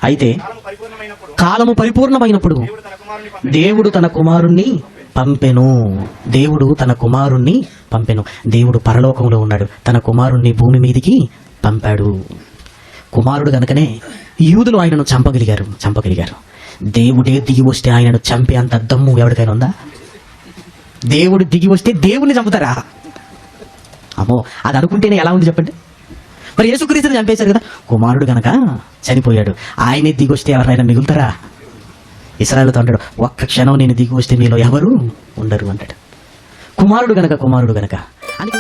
అయితే కాలము పరిపూర్ణమైనప్పుడు దేవుడు తన కుమారుణ్ణి పంపెను. దేవుడు తన కుమారుణ్ణి పంపెను. దేవుడు పరలోకంలో ఉన్నాడు, తన కుమారుణ్ణి భూమి మీదికి పంపాడు. కుమారుడు గనుకనే యూదులు ఆయనను చంపగలిగారు. దేవుడే దిగి వస్తే ఆయనను చంపే అంత దమ్ము ఎవరికైనా ఉందా? దేవుడు దిగి వస్తే దేవుణ్ణి చంపుతారా? అమ్మో, అది అనుకుంటేనే ఎలా ఉంది చెప్పండి. మరి యేసుక్రీస్తుని చంపేశారు కదా, కుమారుడు గనక చనిపోయాడు. ఆయనే దిగి వస్తే ఎవరైనా మిగులుతారా? ఇశ్రాయేలుతో అంటాడు, ఒక్క క్షణం నేను దిగి వస్తే మీలో ఎవరు ఉండరు అంటాడు. కుమారుడు గనక అందుకే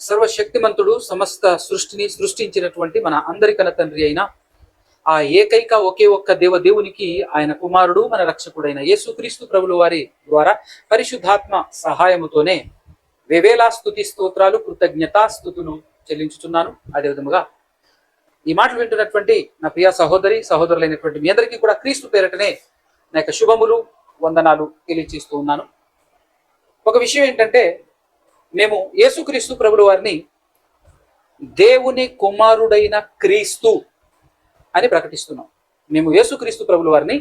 సర్వశక్తిమంతుడు సమస్త సృష్టిని సృష్టించినటువంటి మన అందరికన్న తండ్రి అయిన ఆ ఏకైక ఒకే ఒక్క దేవునికి ఆయన కుమారుడు మన రక్షకుడైన యేసుక్రీస్తు ప్రభుల వారి ద్వారా పరిశుద్ధాత్మ సహాయముతోనే వేవేలా స్తుతి స్తోత్రాలు కృతజ్ఞతాస్తుతులు చెల్లించుచున్నాను. అదేవిధముగా ఈ మాటలు వింటున్నటువంటి నా ప్రియ సహోదరులైనటువంటి మీ అందరికీ కూడా క్రీస్తు పేరటనే నా యొక్క శుభములు వందనాలు తెలియజేస్తూ ఉన్నాను. ఒక విషయం ఏంటంటే, మేము యేసుక్రీస్తు ప్రభుల వారిని దేవుని కుమారుడైన క్రీస్తు అని ప్రకటిస్తున్నాం. మేము యేసుక్రీస్తు ప్రభుల వారిని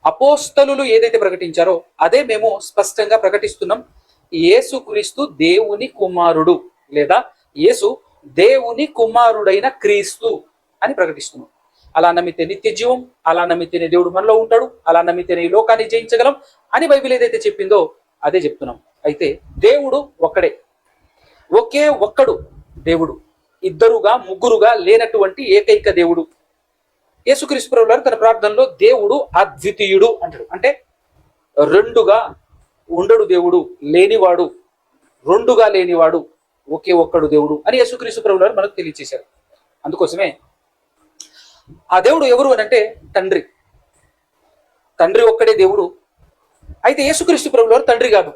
అపోస్తలులు ఏదైతే ప్రకటించారో అదే మేము స్పష్టంగా ప్రకటిస్తున్నాం. యేసుక్రీస్తు దేవుని కుమారుడు, లేదా యేసు దేవుని కుమారుడైన క్రీస్తు అని ప్రకటిస్తున్నాం. అలా నమ్మితే నిత్య జీవం, అలా నమ్మితేనే దేవుడు మనలో ఉంటాడు, అలా నమ్మితేనే ఈ లోకాన్ని జయించగలం అని బైబిల్ ఏదైతే చెప్పిందో అదే చెప్తున్నాం. అయితే దేవుడు ఒక్కడే, ఒకే ఒక్కడు దేవుడు, ఇద్దరుగా ముగ్గురుగా లేనటువంటి ఏకైక దేవుడు. యేసుక్రీస్తు ప్రభువు వారు తన ప్రార్థనలో దేవుడు అద్వితీయుడు అంటాడు. అంటే రెండుగా ఉండడు దేవుడు, లేనివాడు, రెండుగా లేనివాడు, ఒకే ఒక్కడు దేవుడు అని యేసుక్రీస్తు ప్రభువు వారు మనకు తెలియజేశారు. అందుకోసమే ఆ దేవుడు ఎవరు అని అంటే తండ్రి. తండ్రి ఒక్కడే దేవుడు. అయితే యేసుక్రీస్తు ప్రభువు వారు తండ్రి కాదు.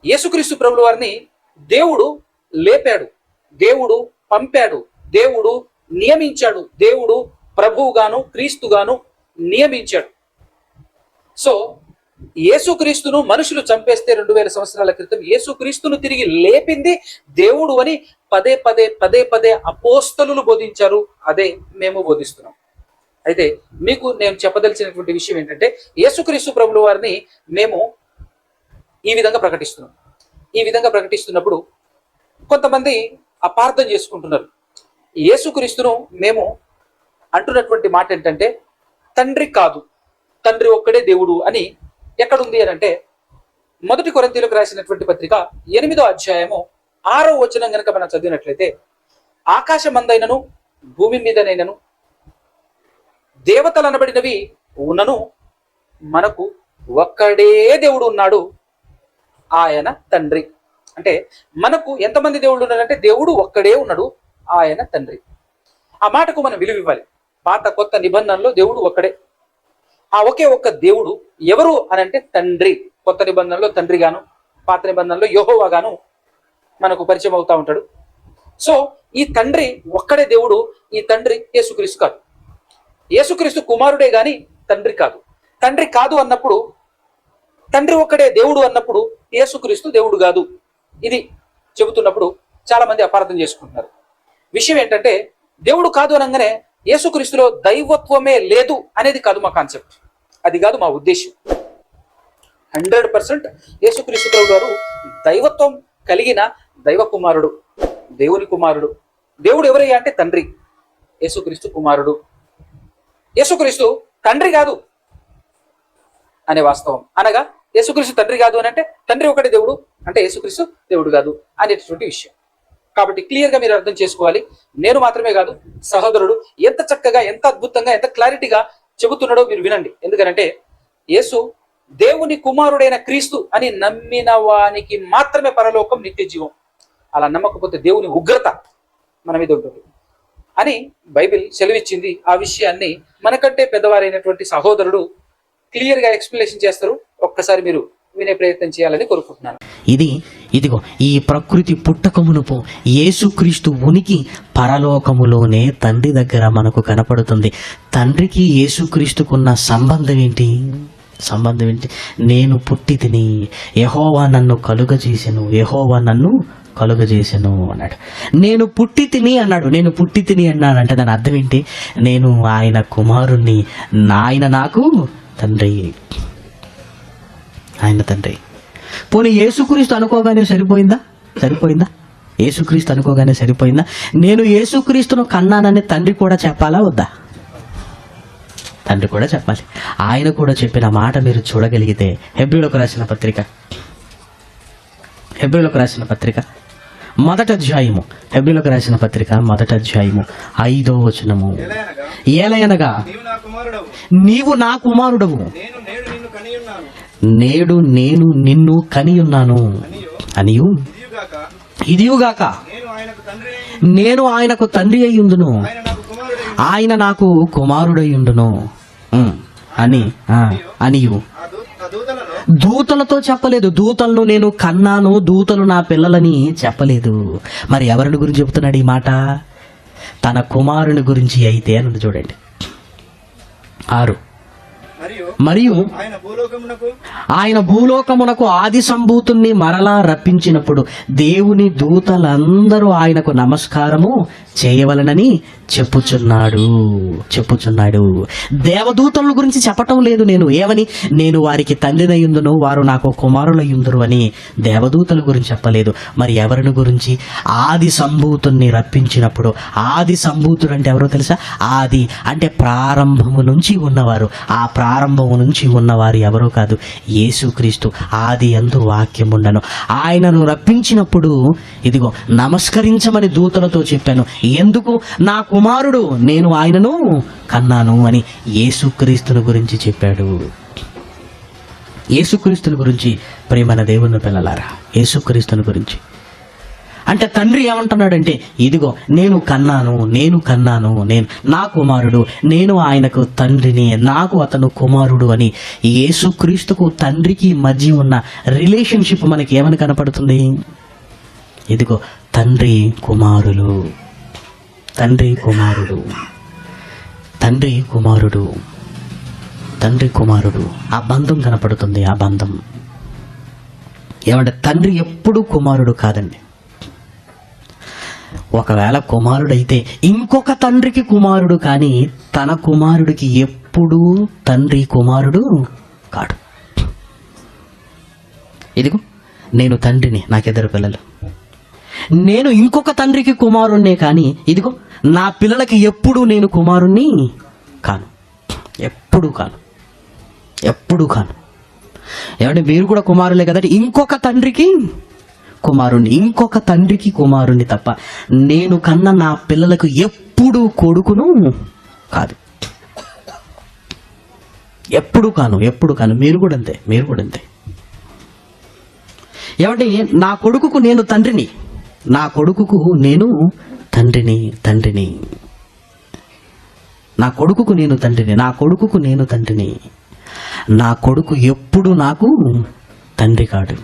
యేసుక్రీస్తు ప్రభుల వారిని దేవుడు లేపాడు, దేవుడు పంపాడు, దేవుడు నియమించాడు, దేవుడు ప్రభువుగాను క్రీస్తుగాను నియమించాడు. సో యేసుక్రీస్తును మనుషులు చంపేస్తే 2000 సంవత్సరాల క్రితం యేసుక్రీస్తును తిరిగి లేపింది దేవుడు అని పదే పదే అపోస్తలులు బోధించారు. అదే మేము బోధిస్తున్నాం. అయితే మీకు నేను చెప్పదలిచినటువంటి విషయం ఏంటంటే, యేసుక్రీస్తు ప్రభుల వారిని మేము ఈ విధంగా ప్రకటిస్తున్నాం. ఈ విధంగా ప్రకటిస్తున్నప్పుడు కొంతమంది అపార్థం చేసుకుంటున్నారు. యేసుక్రీస్తును మేము అంటున్నటువంటి మాట ఏంటంటే తండ్రి కాదు, తండ్రి ఒక్కడే దేవుడు అని ఎక్కడుంది అని అంటే, 1 కొరింథీయులకు రాసినటువంటి పత్రిక 8వ అధ్యాయము 6వ వచనం కనుక మనం చదివినట్లయితే, ఆకాశమందైనను భూమి మీదనైనను దేవతలు అనబడినవి ఉన్నను మనకు ఒక్కడే దేవుడు ఉన్నాడు, ఆయన తండ్రి. అంటే మనకు ఎంతమంది దేవుళ్ళు ఉన్నారంటే దేవుడు ఒక్కడే ఉన్నాడు, ఆయన తండ్రి. ఆ మాటకు మనం విలువ ఇవ్వాలి. పాత కొత్త నిబంధనలో దేవుడు ఒక్కడే. ఆ ఒకే ఒక్క దేవుడు ఎవరు అని అంటే తండ్రి. కొత్త నిబంధనలో తండ్రి గాను, పాత నిబంధనలో యెహోవా గాను మనకు పరిచయం అవుతా ఉంటాడు. సో ఈ తండ్రి ఒక్కడే దేవుడు. ఈ తండ్రి యేసుక్రీస్తు కాదు. యేసుక్రీస్తు కుమారుడే గాని తండ్రి కాదు. తండ్రి కాదు అన్నప్పుడు, తండ్రి ఒక్కడే దేవుడు అన్నప్పుడు యేసుక్రీస్తు దేవుడు కాదు. ఇది చెబుతున్నప్పుడు చాలా మంది అపార్థం చేసుకుంటున్నారు. విషయం ఏంటంటే, దేవుడు కాదు అనగానే యేసుక్రీస్తులో దైవత్వమే లేదు అనేది కాదు మా కాన్సెప్ట్, అది కాదు మా ఉద్దేశం. 100% యేసుక్రీస్తు ప్రభు గారు దైవత్వం కలిగిన దైవ కుమారుడు, దేవుని కుమారుడు. దేవుడు ఎవరయ్యా అంటే తండ్రి, యేసుక్రీస్తు కుమారుడు. యేసుక్రీస్తు తండ్రి కాదు అనే వాస్తవం. అనగా యేసుక్రీస్తు తండ్రి కాదు అని అంటే తండ్రి ఒకటే దేవుడు అంటే యేసుక్రీస్తు దేవుడు కాదు అనేటటువంటి విషయం. కాబట్టి క్లియర్గా మీరు అర్థం చేసుకోవాలి. నేను మాత్రమే కాదు, సహోదరుడు ఎంత చక్కగా, ఎంత అద్భుతంగా, ఎంత క్లారిటీగా చెబుతున్నాడో మీరు వినండి. ఎందుకంటే యేసు దేవుని కుమారుడైన క్రీస్తు అని నమ్మిన వానికి మాత్రమే పరలోకం, నిత్య జీవం. అలా నమ్మకపోతే దేవుని ఉగ్రత మన మీద ఉంటుంది అని బైబిల్ సెలవిచ్చింది. ఆ విషయాన్ని మనకంటే పెద్దవారైనటువంటి సహోదరుడు క్లియర్గా ఎక్స్ప్లెనేషన్ చేస్తారు. ఒక్కసారి మీరు వినే ప్రయత్నం చేయాలని కోరుకుంటున్నాను. ఇదిగో ఈ ప్రకృతి పుట్టకమునుపు యేసుక్రీస్తు ఉనికి పరలోకములోనే తండ్రి దగ్గర మనకు కనపడుతుంది. తండ్రికి యేసుక్రీస్తుకున్న సంబంధం ఏంటి? సంబంధం ఏంటి? నేను పుట్టి తిని యెహోవా నన్ను కలుగజేసెను, యెహోవా నన్ను కలుగజేసెను అన్నాడు. నేను పుట్టి తిని అన్నాడు. నేను పుట్టి తిని అన్నాడంటే దాని అర్థం ఏంటి? నేను ఆయన కుమారుణ్ణి, ఆయన నాకు తండ్రి, ఆయన తండ్రి. పోనీ యేసుక్రీస్తు అనుకోగానే సరిపోయిందా? యేసుక్రీస్తు అనుకోగానే సరిపోయిందా? నేను యేసుక్రీస్తును కన్నానని తండ్రి కూడా చెప్పాలా వద్దా? తండ్రి కూడా చెప్పాలి. ఆయన కూడా చెప్పిన మాట మీరు చూడగలిగితే హెబ్రీయులకు రాసిన పత్రిక మొదటి అధ్యాయము, హెబ్రీయులకు రాసిన పత్రిక మొదటి అధ్యాయము 5వ వచనము. ఏలయనగా నీవు నా కుమారుడవు, నేడు నేను నిన్ను కనియున్నాను అనియు, ఇదియుగాక నేను ఆయనకు తండ్రి అయ్యుందును, ఆయన నాకు కుమారుడయ్యుండును అనియు దూతలతో చెప్పలేదు. దూతలను నేను కన్నాను, దూతలు నా పిల్లలని చెప్పలేదు. మరి ఎవరిని గురించి చెప్తున్నాడు ఈ మాట? తన కుమారుని గురించి అయితే అన్నది చూడండి. 6 మరియు ఆయన భూలోకమునకు ఆది సంభూతుణ్ణి మరలా రప్పించినప్పుడు దేవుని దూతలందరూ ఆయనకు నమస్కారము చేయవలనని చెప్పుచున్నాడు. దేవదూతల గురించి చెప్పటం లేదు. నేను వారికి తండ్రినయ్యుందును, వారు నాకు కుమారులయ్యుందురు అని దేవదూతల గురించి చెప్పలేదు. మరి ఎవరిని గురించి? ఆది సంభూతుణ్ణి రప్పించినప్పుడు. ఆది సంభూతుడు అంటే ఎవరో తెలుసా? ఆది అంటే ప్రారంభము నుంచి ఉన్నవారు. ఆ ప్రారంభము నుంచి ఉన్నవారు ఎవరో కాదు, యేసుక్రీస్తు. ఆది యందు వాక్యం ఉండను. ఆయనను రప్పించినప్పుడు ఇదిగో నమస్కరించమని దూతలతో చెప్పాను. ఎందుకు? నా కుమారుడు, నేను ఆయనను కన్నాను అని యేసుక్రీస్తుని గురించి చెప్పాడు. యేసుక్రీస్తుని గురించి ప్రేమన దేవుని పిల్లలారా, యేసుక్రీస్తుని గురించి అంటే తండ్రి ఏమంటున్నాడంటే, ఇదిగో నేను కన్నాను, నేను నా కుమారుడు, నేను ఆయనకు తండ్రిని, నాకు అతను కుమారుడు అని యేసుక్రీస్తుకు తండ్రికి మధ్య ఉన్న రిలేషన్షిప్ మనకి ఏమని కనపడుతుంది? ఇదిగో తండ్రి కుమారుడు, ఆ బంధం కనపడుతుంది. ఆ బంధం ఏమంటే తండ్రి ఎప్పుడు కుమారుడు కాదండి. ఒకవేళ కుమారుడైతే ఇంకొక తండ్రికి కుమారుడు, కానీ తన కుమారుడికి ఎప్పుడూ తండ్రి కుమారుడు కాడు. ఇదిగో నేను తండ్రిని, నాకిద్దరు పిల్లలు, నేను ఇంకొక తండ్రికి కుమారుణ్ణే, కానీ ఇదిగో నా పిల్లలకి ఎప్పుడు నేను కుమారుణ్ణి కాను, ఎప్పుడు కాను. ఏమంటే మీరు కూడా కుమారులే కదండి. ఇంకొక తండ్రికి కుమారుణ్ణి తప్ప నేను కన్నా నా పిల్లలకు ఎప్పుడు కొడుకును కాదు, ఎప్పుడు కాను. మీరు కూడా అంతే. ఏమంటే నా కొడుకుకు నేను తండ్రిని, నా కొడుకుకు నేను తండ్రిని, నా కొడుకుకు నేను తండ్రిని. నా కొడుకు ఎప్పుడు నాకు తండ్రి కాడు.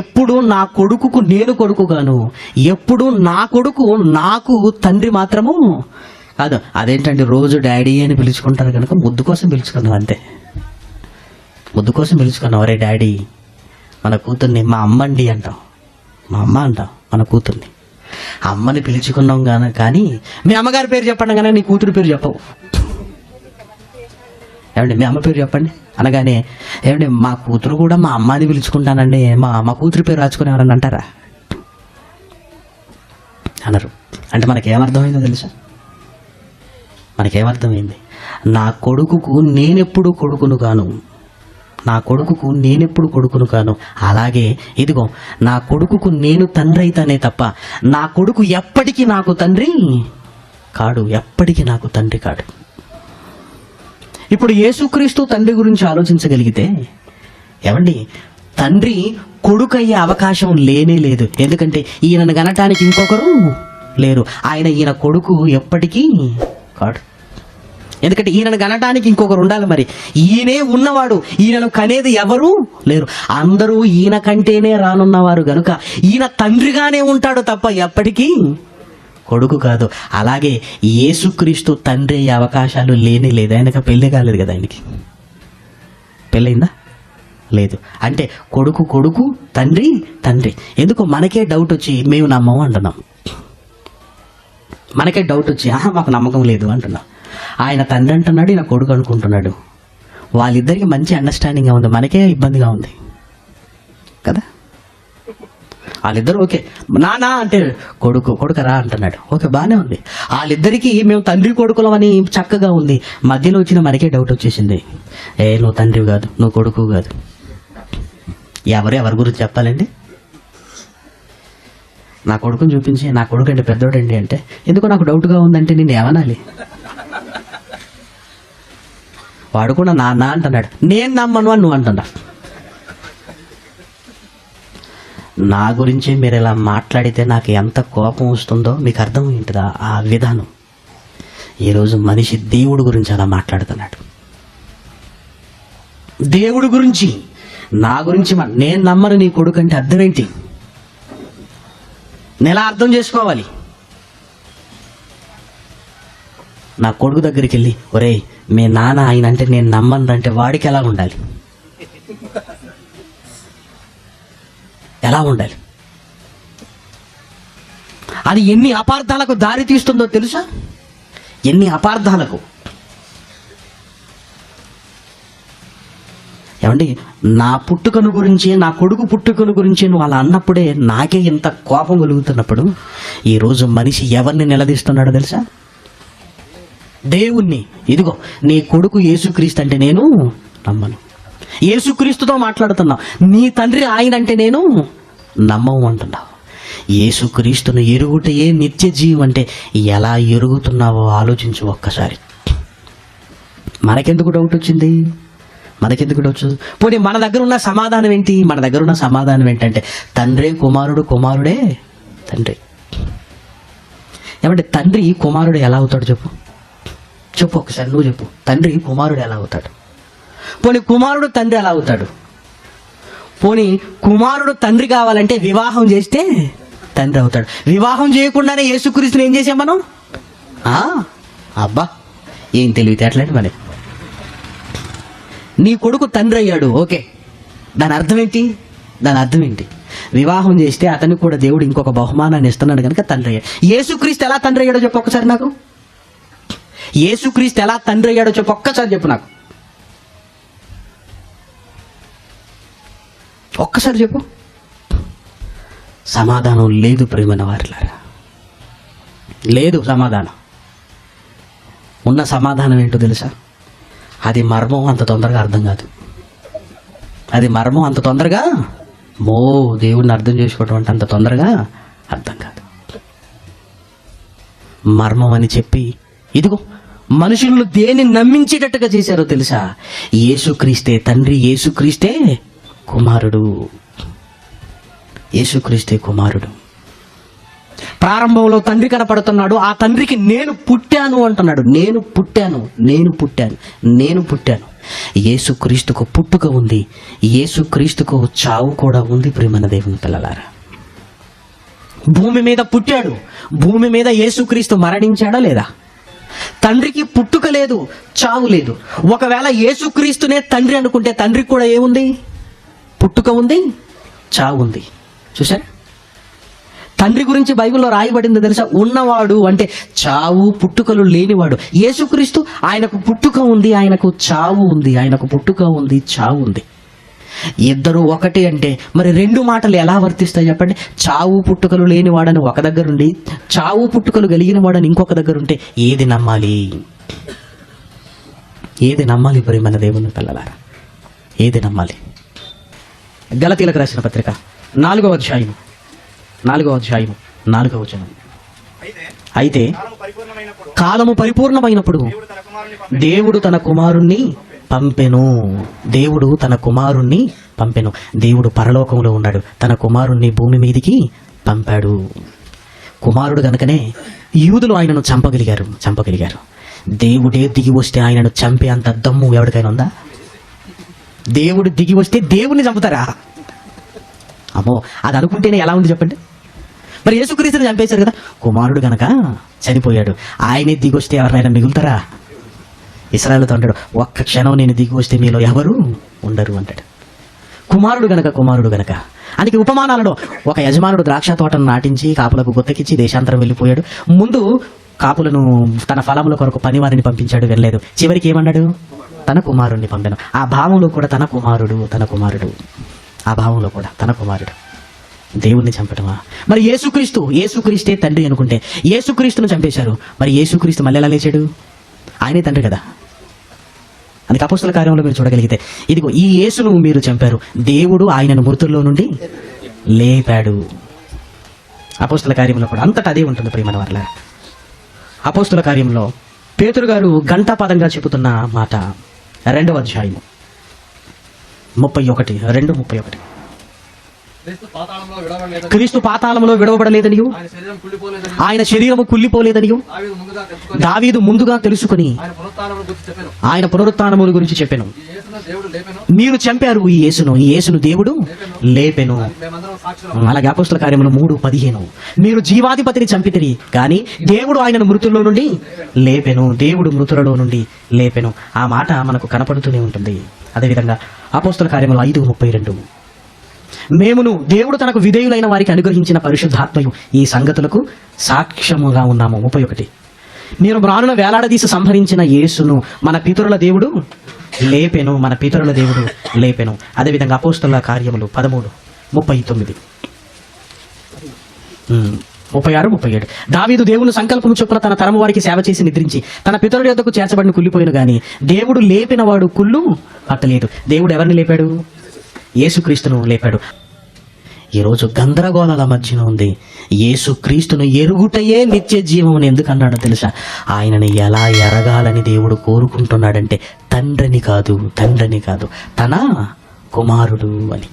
ఎప్పుడు నా కొడుకుకు నేను కొడుకు గాను, ఎప్పుడు నా కొడుకు నాకు తండ్రి మాత్రము కాదు. అదేంటండి, రోజు డాడీ అని పిలుచుకుంటారు కనుక ముద్దు కోసం పిలుచుకున్నాం అంతే. ఒరే డాడీ, మన కూతుర్ని మా అమ్మండి అంటాం, మన కూతుర్ని అమ్మని పిలుచుకున్నాం కానీ మీ అమ్మగారి పేరు చెప్పండి కానీ నీ కూతురు పేరు చెప్పవు. ఏమండి మీ అమ్మ పేరు చెప్పండి అనగానే, ఏమండి మా కూతురు కూడా మా అమ్మాని పిలుచుకుంటానండి, మా కూతురు పేరు రాసుకుని ఎవరన్నా అంటారా? అనరు. అంటే మనకేమర్థమైందో తెలుసా? నా కొడుకుకు నేనెప్పుడు కొడుకును కాను, అలాగే ఇదిగో నా కొడుకుకు నేను తండ్రి అయితేనే తప్ప నా కొడుకు ఎప్పటికీ నాకు తండ్రి కాడు. ఇప్పుడు యేసుక్రీస్తు తండ్రి గురించి ఆలోచించగలిగితే, ఏమండి తండ్రి కొడుకు అయ్యే అవకాశం లేనే లేదు. ఎందుకంటే ఈయనను గనటానికి ఇంకొకరు లేరు. ఈయన కొడుకు ఎప్పటికీ కాడు. ఎందుకంటే ఈయనను గనటానికి ఇంకొకరు ఉండాలి. మరి ఈయనే ఉన్నవాడు, ఈయనను కనేది ఎవరు లేరు. అందరూ ఈయన కంటేనే రానున్నవారు గనుక ఈయన తండ్రిగానే ఉంటాడు తప్ప ఎప్పటికీ కొడుకు కాదు. అలాగే యేసుక్రీస్తు తండ్రి అయ్యే అవకాశాలు లేనే లేదు. ఆయనకు పెళ్లి కాలేదు కదా. పెళ్ళయిందా? లేదు. అంటే కొడుకు కొడుకు, తండ్రి తండ్రి. ఎందుకు మనకే డౌట్ వచ్చి మేము నమ్మము అంటున్నాం. మనకే డౌట్ వచ్చి మాకు నమ్మకం లేదు అంటున్నాం. ఆయన తండ్రి అంటున్నాడు, ఈయన కొడుకు అనుకుంటున్నాడు. వాళ్ళిద్దరికి మంచి అండర్స్టాండింగ్గా ఉంది, మనకే ఇబ్బందిగా ఉంది కదా. వాళ్ళిద్దరు ఓకే, నానా అంటే కొడుకరా అంటున్నాడు, ఓకే బాగానే ఉంది. వాళ్ళిద్దరికీ మేము తండ్రి కొడుకులం అని చక్కగా ఉంది. మధ్యలో వచ్చిన మనకే డౌట్ వచ్చేసింది, నువ్వు తండ్రి కాదు, నువ్వు కొడుకు కాదు. ఎవరి గురించి చెప్పాలండి? నా కొడుకుని చూపించి, నా కొడుకు అంటే పెద్దోడండి అంటే, ఎందుకో నాకు డౌట్గా ఉందంటే నేను ఏమనాలి? వాడు కూడా నాన్న అంటున్నాడు, నేను నమ్మను అని నువ్వు అంటున్నా. నా గురించి మీరు ఇలా మాట్లాడితే నాకు ఎంత కోపం వస్తుందో మీకు అర్థమైంటుందా ఆ విధానం? ఈరోజు మనిషి దేవుడి గురించి అలా మాట్లాడుతున్నాడు. దేవుడి గురించి, నా గురించి నేను నమ్మను నీ కొడుకు అంటే అర్థం ఏంటి? నేను ఎలా అర్థం చేసుకోవాలి? నా కొడుకు దగ్గరికి వెళ్ళి, ఒరేయ్ మీ నాన్న ఆయన అంటే నేను నమ్మను అంటే వాడికి ఎలా ఉండాలి? ఎలా ఉండాలి? అది ఎన్ని అపార్థాలకు దారి తీస్తుందో తెలుసా? ఎన్ని అపార్థాలకు. ఏమండి, నా పుట్టుకను గురించి, నా కొడుకు పుట్టుకను గురించి నువ్వు అలా అన్నప్పుడే నాకే ఇంత కోపం కలుగుతున్నప్పుడు, ఈరోజు మనిషి ఎవరిని నిలదీస్తున్నాడో తెలుసా? దేవుణ్ణి. ఇదిగో నీ కొడుకు యేసుక్రీస్తు అంటే నేను నమ్మను. యేసుక్రీస్తుతో మాట్లాడుతున్నావు. నీ తండ్రి ఆయన అంటే నేను నమ్మవు అంటున్నావు. యేసుక్రీస్తును ఎరుగుటయే నిత్య జీవం అంటే ఎలా ఎరుగుతున్నావో ఆలోచించు ఒక్కసారి. మనకెందుకు డౌట్ వచ్చింది? పోనీ మన దగ్గర ఉన్న సమాధానం ఏంటి? మన దగ్గర ఉన్న సమాధానం ఏంటంటే తండ్రే కుమారుడు, కుమారుడే తండ్రి. ఏమంటే తండ్రి కుమారుడు ఎలా అవుతాడు చెప్పు ఒకసారి నువ్వు చెప్పు. తండ్రి కుమారుడు ఎలా అవుతాడు? పోనీ కుమారుడు తండ్రి ఎలా అవుతాడు? పోనీ కుమారుడు తండ్రి కావాలంటే వివాహం చేస్తే తండ్రి అవుతాడు. వివాహం చేయకుండానే యేసుక్రీస్తుని ఏం చేసాం మనం? అబ్బా ఏం తెలివితేటలండి మరి. నీ కొడుకు తండ్రి అయ్యాడు, ఓకే, దాని అర్థం ఏంటి? వివాహం చేస్తే అతనికి కూడా దేవుడు ఇంకొక బహుమానాన్ని ఇస్తున్నాడు కనుక తండ్రి అయ్యాడు. యేసుక్రీస్తు ఎలా తండ్రి అయ్యాడో చెప్పు ఒక్కసారి నాకు. యేసుక్రీస్తు ఎలా తండ్రి అయ్యాడో చెప్పు ఒక్కసారి చెప్పు నాకు. ఒక్కసారి చెప్పు. సమాధానం లేదు ప్రియమైన వారిలారా, లేదు సమాధానం. ఉన్న సమాధానం ఏంటో తెలుసా? అది మర్మం అంత తొందరగా అర్థం కాదు. దేవుడిని అర్థం చేసుకోవటం అంటే అంత తొందరగా అర్థం కాదు. మర్మం అని చెప్పి ఇదిగో మనుషులను దేన్ని నమ్మించేటట్టుగా చేశారో తెలుసా? యేసుక్రీస్తే తండ్రి, యేసుక్రీస్తే కుమారుడు. ప్రారంభంలో తండ్రి కనపడుతున్నాడు. ఆ తండ్రికి నేను పుట్టాను అంటున్నాడు. నేను పుట్టాను. యేసుక్రీస్తుకు పుట్టుక ఉంది, యేసుక్రీస్తుకు చావు కూడా ఉంది. ప్రియమైన దేవుని పిల్లలారా, భూమి మీద పుట్టాడు, భూమి మీద యేసుక్రీస్తు మరణించాడా లేదా? తండ్రికి పుట్టుక లేదు, చావు లేదు. ఒకవేళ యేసుక్రీస్తునే తండ్రి అనుకుంటే తండ్రికి కూడా ఏముంది? పుట్టుక ఉంది, చావు ఉంది. చూసారా? తండ్రి గురించి బైబిల్లో రాయబడింది తెలుసా? ఉన్నవాడు అంటే చావు పుట్టుకలు లేనివాడు. యేసుక్రీస్తు ఆయనకు పుట్టుక ఉంది, ఆయనకు చావు ఉంది. చావు ఉంది. ఇద్దరు ఒకటి అంటే మరి రెండు మాటలు ఎలా వర్తిస్తాయి చెప్పండి? చావు పుట్టుకలు లేనివాడని ఒక దగ్గర ఉండి, చావు పుట్టుకలు కలిగిన వాడని ఇంకొక దగ్గర ఉంటే ఏది నమ్మాలి ప్రియమైన దేవుని పిల్లలారా? ఏది నమ్మాలి? గలతీలకు రాసిన పత్రిక 4వ అధ్యాయం 4వ వచనం. అయితే కాలము పరిపూర్ణమైనప్పుడు దేవుడు తన కుమారుణ్ణి పంపెను. దేవుడు పరలోకంలో ఉన్నాడు, తన కుమారుణ్ణి భూమి మీదికి పంపాడు. కుమారుడు గనుకనే యూదులు ఆయనను చంపగలిగారు. దేవుడే దిగి వస్తే ఆయనను చంపే అంత దమ్ము ఎవరికైనా ఉందా? దేవుడు దిగి వస్తే దేవుణ్ణి చంపుతారా? అమ్మో, అది అనుకుంటేనే ఎలా ఉంది చెప్పండి. మరి యేసుక్రీస్తుని చంపేశారు కదా, కుమారుడు గనక చనిపోయాడు. ఆయనే దిగి వస్తే ఎవరైనా మిగులుతారా? ఇశ్రాయేలుతో అంటాడు, ఒక్క క్షణం నేను దిగి వస్తే మీలో ఎవరు ఉండరు అంటాడు. కుమారుడు గనక అందుకే ఉపమానాలలో ఒక యజమానుడు ద్రాక్ష తోటను నాటించి కాపులకు గుత్తకిచ్చి దేశాంతరం వెళ్ళిపోయాడు. ముందు కాపులను తన ఫలముల కొరకు పని వారిని పంపించాడు, వెళ్ళలేదు. చివరికి ఏమన్నాడు? తన కుమారుడిని పంపాను. ఆ భావంలో కూడా తన కుమారుడు, ఆ భావంలో కూడా తన కుమారుడు. దేవుణ్ణి చంపటమా? మరి యేసుక్రీస్తే తండ్రి అనుకుంటే యేసుక్రీస్తును చంపేశారు. మరి యేసుక్రీస్తు మళ్ళీ ఎలా లేచాడు? ఆయనే తండ్రి కదా. అందుకే అపోస్తల కార్యంలో మీరు చూడగలిగితే, ఇదిగో ఈ యేసును మీరు చంపారు, దేవుడు ఆయనను మృతుల్లో నుండి లేపాడు. అపోస్తల కార్యంలో కూడా అంతటా అదే ఉంటుంది ప్రియమైన వారలా. అపోస్తల కార్యంలో పేతురు గారు ఘంటాపదంగా చెబుతున్న మాట 2వ అధ్యాయము 31 క్రీస్తు పాతాళంలో విడవబడలేదనియు ఆయన శరీరము కుళ్ళిపోలేదనియు దావీదు ముందుగా తెలుసుకుని ఆయన పునరుత్థానముల గురించి చెప్పెను. మీరు చంపారు ఈ యేసును దేవుడు లేపెను. అలాగే అపోస్తల కార్యములు 3:15 మీరు జీవాధిపతిని చంపితిరి కానీ దేవుడు ఆయనను మృతుల్లో నుండి లేపెను. దేవుడు మృతులలో నుండి లేపెను. ఆ మాట మనకు కనపడుతూనే ఉంటుంది. అదేవిధంగా అపోస్తల కార్యములు 5:32 మేమును దేవుడు తనకు విధేయులైన వారికి అనుగ్రహించిన పరిశుద్ధాత్మయు ఈ సంగతులకు సాక్ష్యముగా ఉన్నాము. 31 మీరు మ్రానున వేలాడదీసి సంహరించిన యేసును మన పితరుల దేవుడు లేపెను. అదేవిధంగా అపోస్తల కార్యములు 13:39 36-37 దావీదు దేవుని సంకల్పము చొప్పున తన తరము వారికి సేవ చేసి నిద్రించి తన పితరుల యొద్దకు చేర్చబడిన కుళ్ళిపోయిన గాని దేవుడు లేపిన వాడు కుళ్ళు పట్టలేదు. దేవుడు ఎవరిని లేపాడు? యేసుక్రీస్తును లేపాడు. ఈరోజు గందరగోళాల మధ్యన ఉంది. యేసుక్రీస్తును ఎరుగుటయే నిత్య జీవం ఎందుకు అన్నాడో తెలుసా? ఆయనని ఎలా ఎరగాలని దేవుడు కోరుకుంటున్నాడంటే తండ్రిని కాదు తన కుమారుడు అని.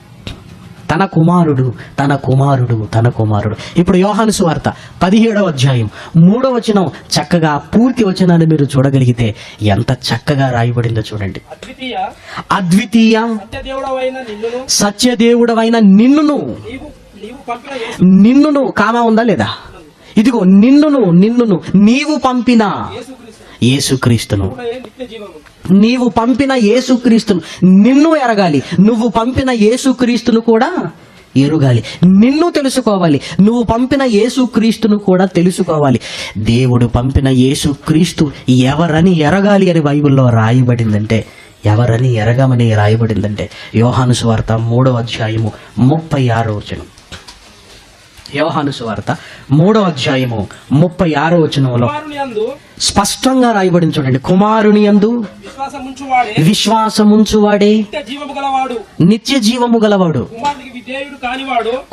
తన కుమారుడు. ఇప్పుడు యోహాను సువార్త 17వ అధ్యాయం 3వ వచనం చక్కగా పూర్తి వచనాన్ని మీరు చూడగలిగితే ఎంత చక్కగా రాయబడిందో చూడండి. అద్వితీయ సత్యదేవుడవైన నిన్నును కామా ఉందా లేదా? ఇదిగో నిన్నును నీవు పంపిన యేసుక్రీస్తును నిన్ను ఎరగాలి. నువ్వు పంపిన యేసుక్రీస్తును కూడా ఎరుగాలి. నిన్ను తెలుసుకోవాలి. నువ్వు పంపిన యేసుక్రీస్తును కూడా తెలుసుకోవాలి. దేవుడు పంపిన యేసుక్రీస్తు ఎవరని ఎరగాలి అని బైబిల్లో రాయబడిందంటే, ఎవరని ఎరగమని రాయబడిందంటే యోహాను సువార్త 3వ అధ్యాయము 36వ వచనం. యోహాను సువార్త 3వ అధ్యాయము 36వ వచనంలో స్పష్టంగా రాయబడింది చూడండి. కుమారుని యందు విశ్వాసముంచువాడే నిత్య జీవము గలవాడు,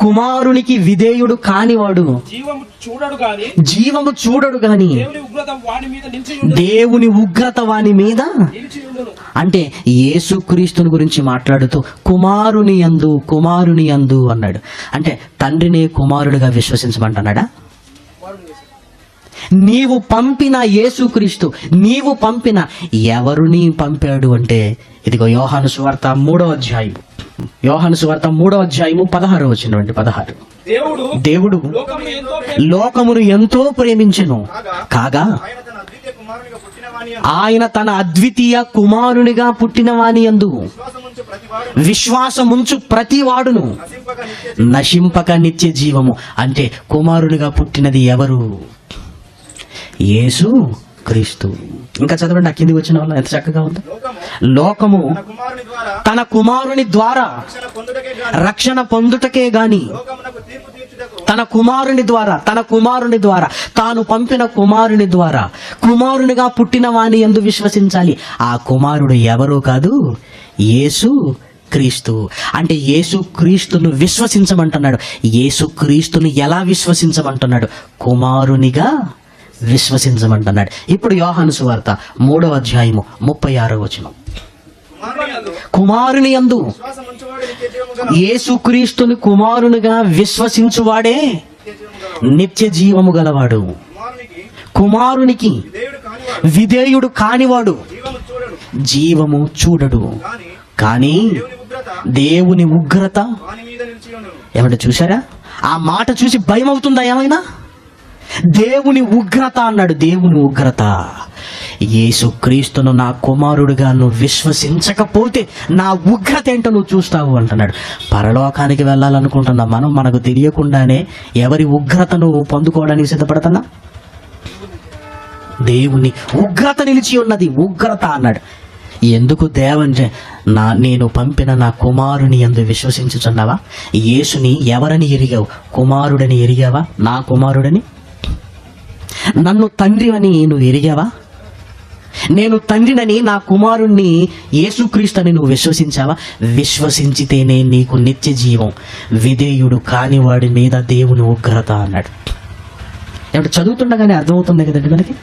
కుమారునికి విధేయుడు కానివాడు జీవము చూడడు గాని దేవుని ఉగ్రత వాని మీద. అంటే యేసుక్రీస్తుని గురించి మాట్లాడుతూ కుమారుని యందు అన్నాడు. అంటే తండ్రిని కుమారుడిగా విశ్వసించమంటున్నాడా? నీవు పంపిన యేసుక్రీస్తు, నీవు పంపిన ఎవరిని పంపాడు అంటే ఇదిగో యోహాను సువార్త 3వ అధ్యాయం 16వ వచనం అండి. 16 దేవుడు లోకమును ఎంతో ప్రేమించెను కాగా ఆయన తన అద్వితీయ కుమారునిగా పుట్టిన వాని యందు విశ్వాసముంచు ప్రతి వాడును నశింపక నిత్య జీవము. అంటే కుమారునిగా పుట్టినది ఎవరు? యేసు క్రీస్తు. ఇంకా చదవండి, ఆ కింది వచ్చిన వాళ్ళు ఎంత చక్కగా ఉందో. లోకము తన కుమారుని ద్వారా రక్షణ పొందుటకే గాని తన కుమారుని ద్వారా తాను పంపిన కుమారుని ద్వారా కుమారునిగా పుట్టిన వాని యందు విశ్వసించాలి. ఆ కుమారుడు ఎవరో కాదు, యేసు క్రీస్తు. అంటే యేసు క్రీస్తును విశ్వసించమంటున్నాడు. యేసు క్రీస్తును ఎలా విశ్వసించమంటున్నాడు? కుమారునిగా విశ్వసించమంటున్నాడు. ఇప్పుడు యోహాను సువార్త 3వ అధ్యాయము 36వ వచనం. కుమారుని యందు యేసుక్రీస్తుని కుమారునిగా విశ్వసించువాడే నిత్య జీవము గలవాడు, కుమారునికి విధేయుడు కానివాడు జీవము చూడడు. కానీ దేవుని ఉగ్రత ఏమంటే చూసారా? ఆ మాట చూసి భయం అవుతుందా ఏమైనా? దేవుని ఉగ్రత అన్నాడు. దేవుని ఉగ్రత యేసుక్రీస్తును నా కుమారుడిగా నువ్వు విశ్వసించకపోతే నా ఉగ్రత ఏంటో నువ్వు చూస్తావు అంటున్నాడు. పరలోకానికి వెళ్ళాలనుకుంటున్నా మనం, మనకు తెలియకుండానే ఎవరి ఉగ్రతను పొందుకోవడానికి సిద్ధపడుతున్నా? దేవుని ఉగ్రత నిలిచి ఉన్నది, ఉగ్రత అన్నాడు. ఎందుకు దేవంజ నేను పంపిన నా కుమారుని యందు విశ్వసించుచున్నావా? యేసుని ఎవరని ఎరిగావు? కుమారుడని ఎరిగావా? నా కుమారుడని. నన్ను తండ్రి అని నువ్వు ఎరిగావా? నేను తండ్రినని, నా కుమారుణ్ణి యేసుక్రీస్తుని నువ్వు విశ్వసించావా? విశ్వసించితేనే నీకు నిత్య జీవం. విధేయుడు కానివాడి మీద దేవుని ఉగ్రత అన్నాడు. ఏమిటి చదువుతుండగానే అర్థమవుతుంది కదండి మనకి.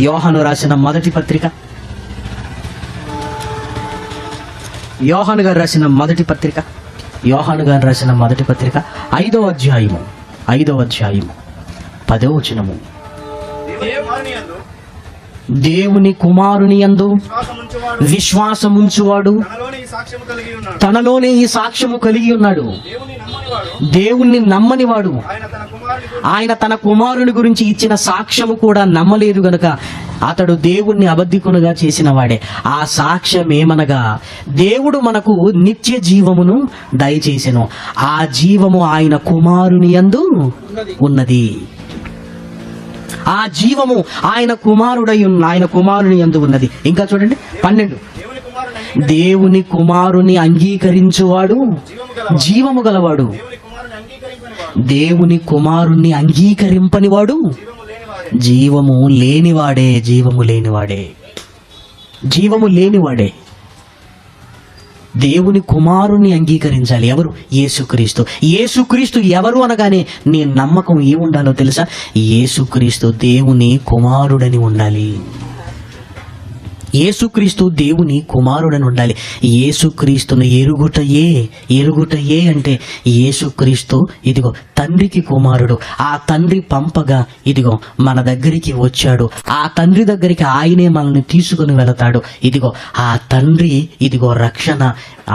యోహాను రాసిన మొదటి పత్రిక, యోహాను గారు రాసిన మొదటి పత్రిక, యోహాను గారు రాసిన మొదటి పత్రిక 5వ అధ్యాయము 10వ వచనము. దేవుని కుమారుని యందు విశ్వాసముంచువాడు తనలోనే ఈ సాక్ష్యము కలిగి ఉన్నాడు. దేవుణ్ణి నమ్మనివాడు ఆయన తన కుమారుని గురించి ఇచ్చిన సాక్ష్యము కూడా నమ్మలేదు గనుక అతడు దేవుణ్ణి అబద్ధికునుగా చేసిన వాడే. ఆ సాక్ష్యం ఏమనగా దేవుడు మనకు నిత్య జీవమును దయచేసెను. ఆ జీవము ఆయన కుమారుని యందు ఉన్నది. ఆ జీవము ఆయన కుమారుని యందు ఉన్నది. ఇంకా చూడండి 12. దేవుని కుమారుని అంగీకరించువాడు జీవము గలవాడు, దేవుని కుమారుణ్ణి అంగీకరింపనివాడు జీవము లేనివాడే. దేవుని కుమారుణ్ణి అంగీకరించాలి. ఎవరు? యేసుక్రీస్తు ఎవరు అనగానే నీ నమ్మకం ఏముండాలో తెలుసా? యేసుక్రీస్తు దేవుని కుమారుడని ఉండాలి. యేసుక్రీస్తు దేవుని కుమారుడని ఉండాలి. యేసుక్రీస్తును ఎరుగుటయే అంటే యేసుక్రీస్తు ఇదిగో తండ్రికి కుమారుడు. ఆ తండ్రి పంపగా ఇదిగో మన దగ్గరికి వచ్చాడు. ఆ తండ్రి దగ్గరికి ఆయనే మనల్ని తీసుకుని వెళతాడు. ఇదిగో ఆ తండ్రి ఇదిగో రక్షణ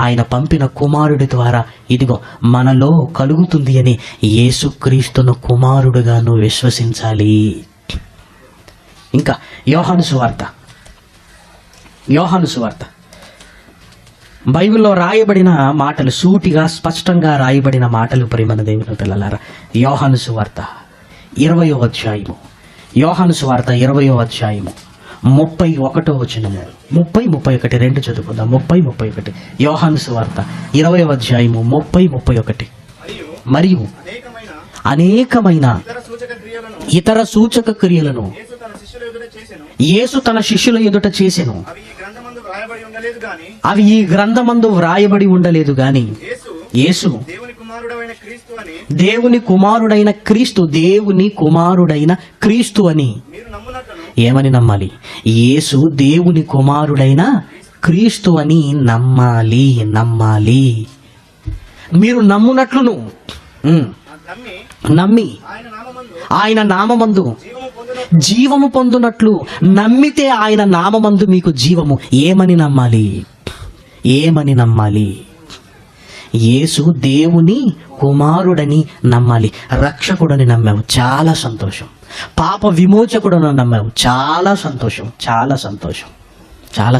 ఆయన పంపిన కుమారుడి ద్వారా ఇదిగో మనలో కలుగుతుంది అని యేసుక్రీస్తును కుమారుడుగా నువ్వు విశ్వసించాలి. ఇంకా యోహాను సువార్త బైబిల్లో రాయబడిన మాటలు, సూటిగా స్పష్టంగా రాయబడిన మాటలు ప్రియమైన దేవుని పిల్లలారా. యోహాను సువార్త 20వ అధ్యాయము 20వ అధ్యాయము 31వ వచనము. 30-31 రెండు చదువుకుందాం. 30-31 యోహాను సువార్త 20వ అధ్యాయము 30-31. మరియు అనేకమైన ఇతర సూచక క్రియలను యేసు తన శిష్యుల ఎదుట చేసెను. అవి ఈ గ్రంథమందు వ్రాయబడి ఉండలేదు గాని యేసు దేవుని కుమారుడైన క్రీస్తు అని ఏమని నమ్మాలి? యేసు దేవుని కుమారుడైన క్రీస్తు అని నమ్మాలి. మీరు నమ్మునట్లును నమ్మి ఆయన నామమందు జీవము పొందునట్లు నమ్మితే ఆయన నామమందు మీకు జీవము. ఏమని నమ్మాలి? యేసు దేవుని కుమారుడని నమ్మాలి. రక్షకుడని నమ్మావు, చాలా సంతోషం. పాప విమోచకుడని నమ్మావు, చాలా